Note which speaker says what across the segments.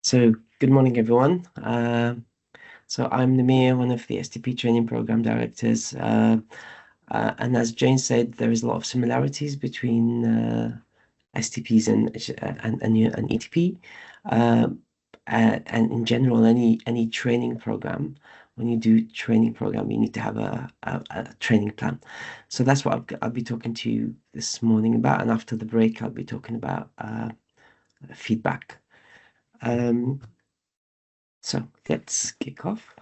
Speaker 1: So good morning, everyone. So I'm Namir, one of the STP training program directors. And as Jane said, there is a lot of similarities between STPs and ETP. And in general, any training program, when you do training program, you need to have a training plan. So that's what I'll be talking to you this morning about. And after the break, I'll be talking about feedback. Um, So let's kick off.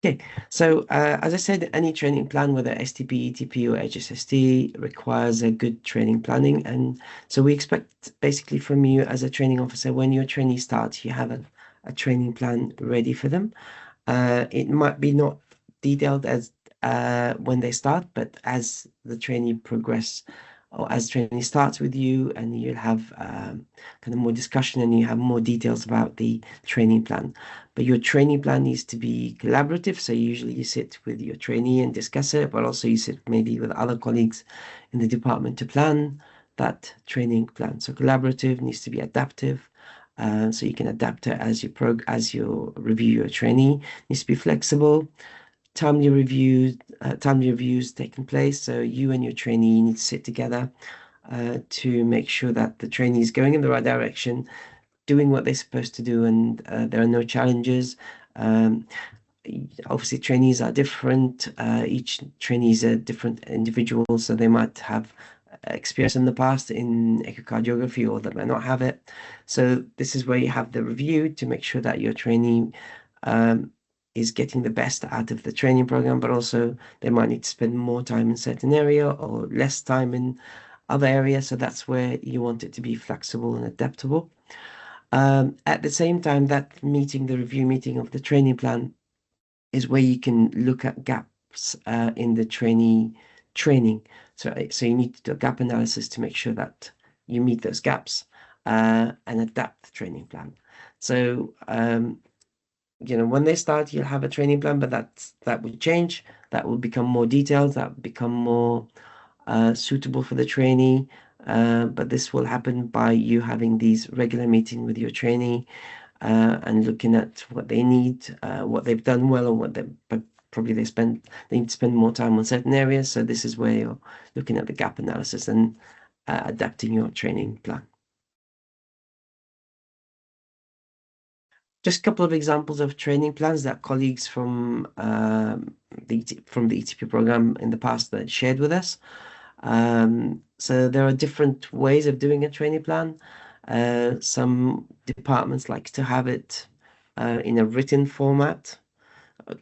Speaker 1: Okay, so as I said, any training plan, whether STP, ETP, or HSST, requires a good training planning. And so we expect basically from you as a training officer, when your trainee starts, you have a training plan ready for them. It might be not detailed as when they start, but as the trainee progress or as training starts with you, and you'll have kind of more discussion and you have more details about the training plan. But your training plan needs to be collaborative. So usually you sit with your trainee and discuss it, but also you sit maybe with other colleagues in the department to plan that training plan. So collaborative needs to be adaptive. So you can adapt it as you review your trainee. Needs to be flexible. Timely reviews taking place. So you and your trainee need to sit together to make sure that the trainee is going in the right direction, doing what they're supposed to do, and there are no challenges. Um, Obviously, trainees are different. Each trainee is a different individual, so they might have experience in the past in echocardiography or they might not have it. So this is where you have the review to make sure that your trainee um, is getting the best out of the training program, but also they might need to spend more time in certain area or less time in other areas. So that's where you want it to be flexible and adaptable. At the same time, that meeting, the review meeting of the training plan, is where you can look at gaps in the trainee training. So you need to do a gap analysis to make sure that you meet those gaps and adapt the training plan. So when they start, you'll have a training plan, but that will change. That will become more detailed. That will become more suitable for the trainee. But this will happen by you having these regular meetings with your trainee and looking at what they need, what they've done well, or what they but probably they need to spend more time on certain areas. So this is where you're looking at the gap analysis and adapting your training plan. Just a couple of examples of training plans that colleagues from the ETP program in the past that shared with us. So there are different ways of doing a training plan. Some departments like to have it in a written format,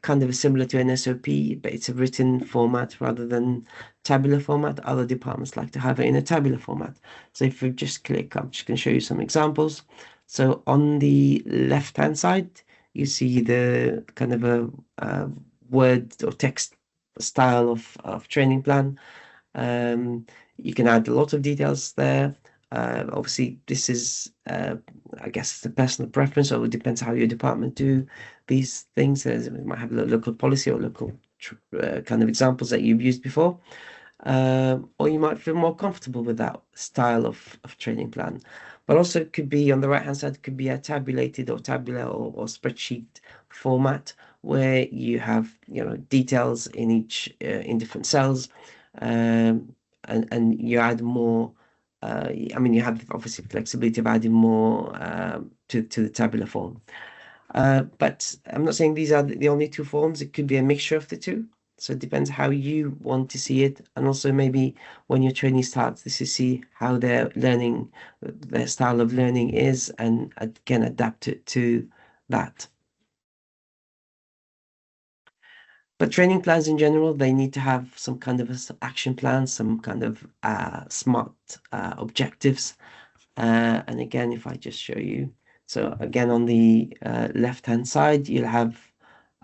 Speaker 1: kind of similar to an SOP, but it's a written format rather than tabular format. Other departments like to have it in a tabular format. So if you just click, I'm just going to show you some examples. So on the left-hand side, you see the kind of a word or text style of training plan. You can add a lot of details there. Obviously, this is, I guess, it's a personal preference, so it depends how your department do these things. We might have a local policy or local kind of examples that you've used before, or you might feel more comfortable with that style of training plan. But also, it could be on the right-hand side, it could be a tabulated or tabular or spreadsheet format where you have details in each in different cells, and you add more. I mean, you have obviously flexibility of adding more to the tabular form. But I'm not saying these are the only two forms. It could be a mixture of the two. So it depends how you want to see it. And also maybe when your training starts, this is see how their learning, their style of learning is, and can adapt it to that. But training plans in general, they need to have some kind of action plan, some kind of smart objectives. And again, if I just show you, so again, on the left-hand side, you'll have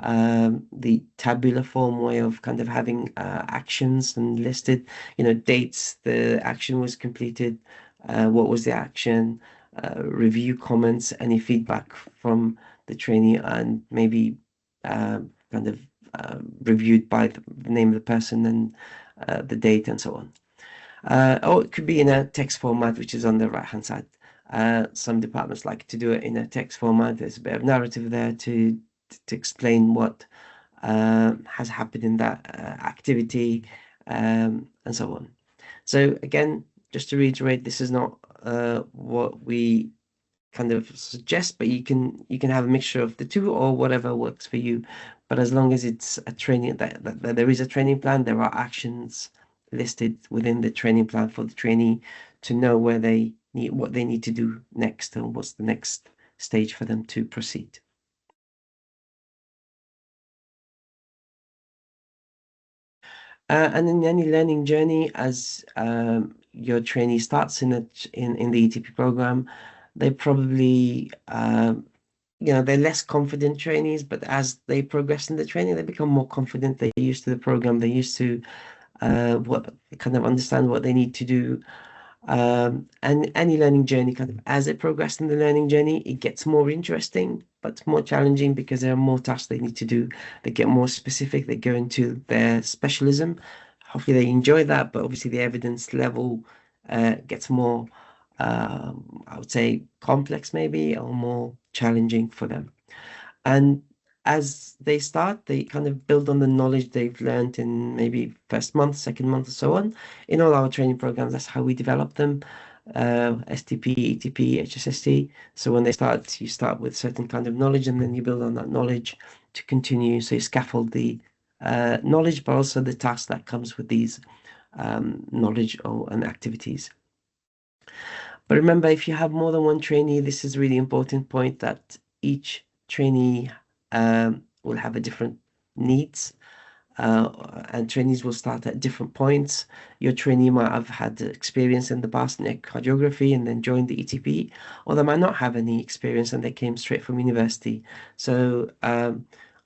Speaker 1: the tabular form way of kind of having actions and listed, dates the action was completed, what was the action, review comments, any feedback from the trainee, and maybe kind of reviewed by the name of the person and the date and so on. Or it could be in a text format, which is on the right-hand side. Some departments like to do it in a text format. There's a bit of narrative there to explain what has happened in that activity, and so on. So again, just to reiterate, this is not what we kind of suggest, but you can have a mixture of the two or whatever works for you. But as long as it's a training that there is a training plan, there are actions listed within the training plan for the trainee to know where they need what they need to do next and what's the next stage for them to proceed. And in any learning journey, as your trainee starts in the ETP program, they probably they're less confident trainees, but as they progress in the training, they become more confident. They're used to the program. They're used to what kind of understand what they need to do. And any learning journey, kind of as they progress in the learning journey, it gets more interesting, but more challenging because there are more tasks they need to do. They get more specific. They go into their specialism. Hopefully, they enjoy that, but obviously, the evidence level gets more, I would say, complex maybe, or more challenging for them. And as they start, they kind of build on the knowledge they've learned in maybe first month, second month, and so on. In all our training programs, that's how we develop them. STP, ETP, HSST. So when they start, you start with certain kind of knowledge, and then you build on that knowledge to continue. So you scaffold the knowledge, but also the task that comes with these knowledge or and activities. But remember, if you have more than one trainee, this is a really important point that each trainee will have a different needs, and trainees will start at different points. Your trainee might have had experience in the past in echocardiography and then joined the ETP, or they might not have any experience and they came straight from university. So,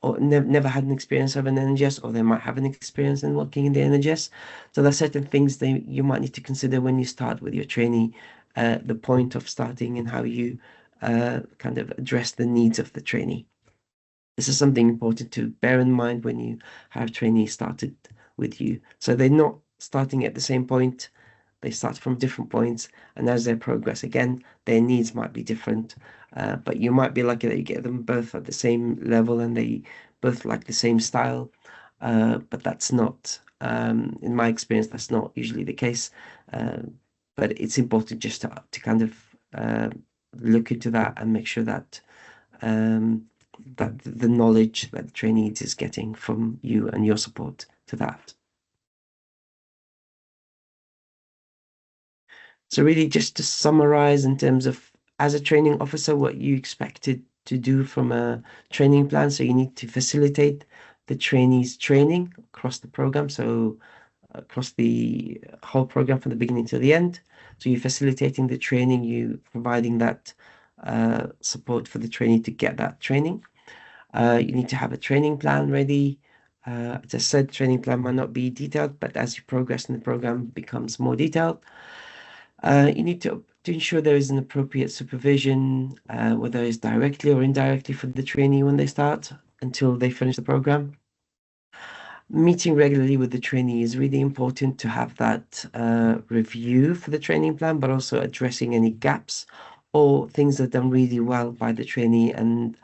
Speaker 1: or never had an experience of an NHS, or they might have an experience in working in the NHS. So there are certain things that you might need to consider when you start with your trainee, the point of starting and how you kind of address the needs of the trainee. This is something important to bear in mind when you have trainees started with you. So they're not starting at the same point, they start from different points, and as they progress again, their needs might be different. But you might be lucky that you get them both at the same level and they both like the same style. But that's not, in my experience, that's not usually the case. Uh, but it's important just to kind of look into that and make sure that um, that the knowledge that the trainee is getting from you and your support to that. So really just to summarize in terms of as a training officer, what you expected to do from a training plan. So you need to facilitate the trainees training across the program. So across the whole program from the beginning to the end. So you're facilitating the training, you providing that support for the trainee to get that training. You need to have a training plan ready. As I said, training plan might not be detailed, but as you progress in the program, it becomes more detailed. You need to ensure there is an appropriate supervision, whether it's directly or indirectly for the trainee when they start until they finish the program. Meeting regularly with the trainee is really important to have that review for the training plan, but also addressing any gaps or things that are done really well by the trainee and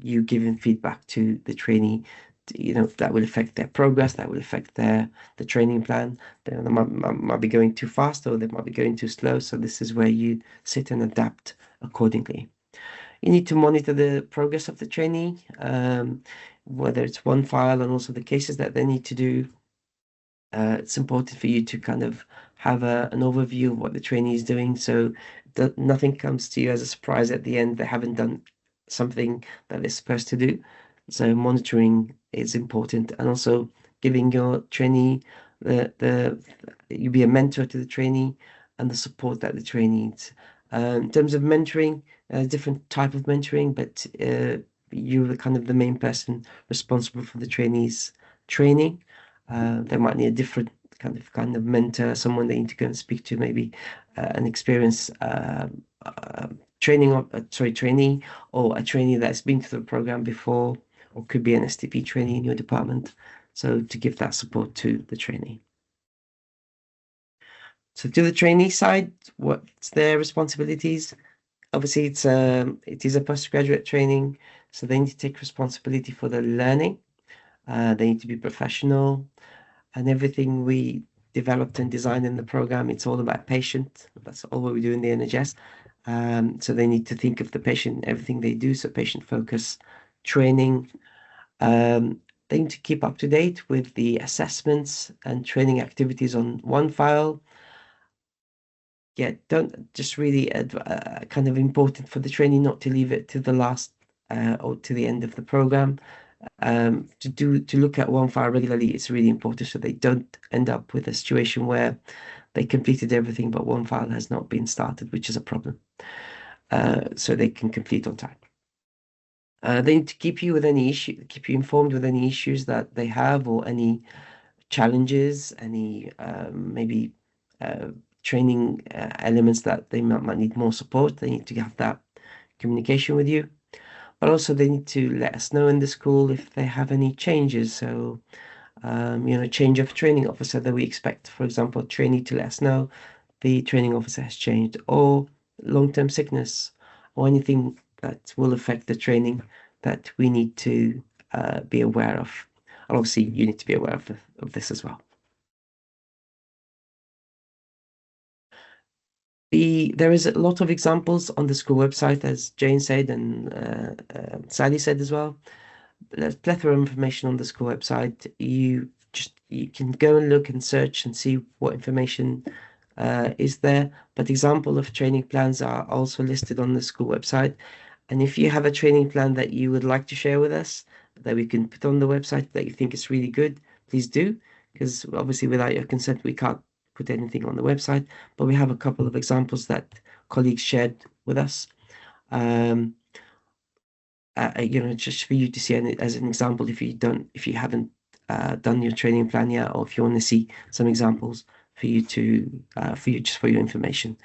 Speaker 1: you giving feedback to the trainee. That will affect their progress, that will affect the training plan. They might be going too fast or they might be going too slow. So this is where you sit and adapt accordingly. You need to monitor the progress of the trainee, whether it's one file and also the cases that they need to do. It's important for you to kind of have an overview of what the trainee is doing so that nothing comes to you as a surprise at the end. They haven't done something that they're supposed to do. So monitoring is important, and also giving your trainee the you be a mentor to the trainee and the support that the trainee needs. In terms of mentoring, different type of mentoring, but you're the kind of the main person responsible for the trainees' training. They might need a different kind of mentor, someone they need to go and speak to, maybe an experienced trainee, or a trainee that's been to the program before, or could be an STP trainee in your department. So to give that support to the trainee. So to the trainee side, what's their responsibilities? Obviously, it is a postgraduate training, so they need to take responsibility for the learning. They need to be professional, and everything we developed and designed in the program, it's all about patient. That's all what we do in the NHS. So they need to think of the patient, everything they do, so patient focus training. They need to keep up to date with the assessments and training activities on OneFile. Yeah, don't just really kind of important for the trainee not to leave it to the last or to the end of the program. To look at one file regularly is really important so they don't end up with a situation where they completed everything but one file has not been started, which is a problem. So they can complete on time. They need to keep you with any issue, keep you informed with any issues that they have or any challenges, any maybe uh, training elements that they might need more support. They need to have that communication with you. But also they need to let us know in the school if they have any changes. So, change of training officer that we expect, for example, trainee to let us know the training officer has changed, or long-term sickness, or anything that will affect the training that we need to be aware of. And obviously, you need to be aware of this as well. There is a lot of examples on the school website, as Jane said and Sally said as well. There's a plethora of information on the school website. You can go and look and search and see what information is there. But example of training plans are also listed on the school website. And if you have a training plan that you would like to share with us, that we can put on the website that you think is really good, please do. Because obviously, without your consent, we can't put anything on the website. But we have a couple of examples that colleagues shared with us. Um, just for you to see as an example, if you haven't done your training plan yet, or if you want to see some examples for you just for your information.